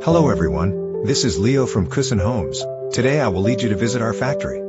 Hello everyone, this is Leo from Kosen Homes. Today I will lead you to visit our factory.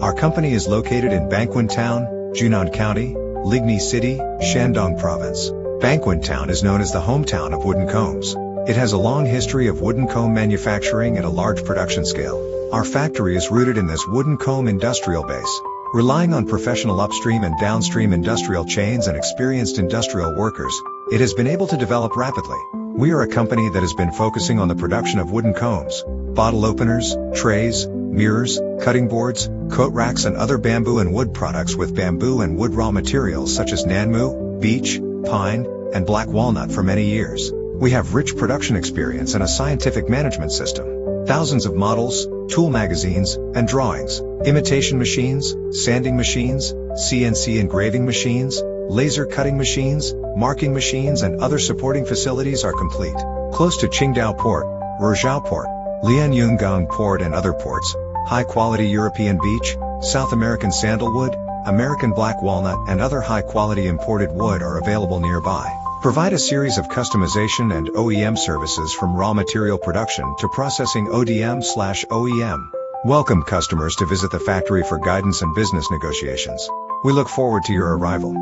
Our company is located in Bangkwin Town, Junan County, Ligny City, Shandong Province. Bangkwin Town is known as the hometown of wooden combs. It has a long history of wooden comb manufacturing at a large production scale. Our factory is rooted in this wooden comb industrial base. Relying on professional upstream and downstream industrial chains and experienced industrial workers, it has been able to develop rapidly. We are a company that has been focusing on the production of wooden combs, bottle openers, trays, mirrors, cutting boards, coat racks and other bamboo and wood products with bamboo and wood raw materials such as nanmu, beech, pine, and black walnut for many years. We have rich production experience and a scientific management system. Thousands of models, tool magazines, and drawings, imitation machines, sanding machines, CNC engraving machines, laser cutting machines, marking machines and other supporting facilities are complete. Close to Qingdao Port, Ruzhou Port, Lianyungang Port and other ports, high-quality European beech, South American sandalwood, American black walnut and other high-quality imported wood are available nearby. Provide a series of customization and OEM services from raw material production to processing ODM/OEM. Welcome customers to visit the factory for guidance and business negotiations. We look forward to your arrival.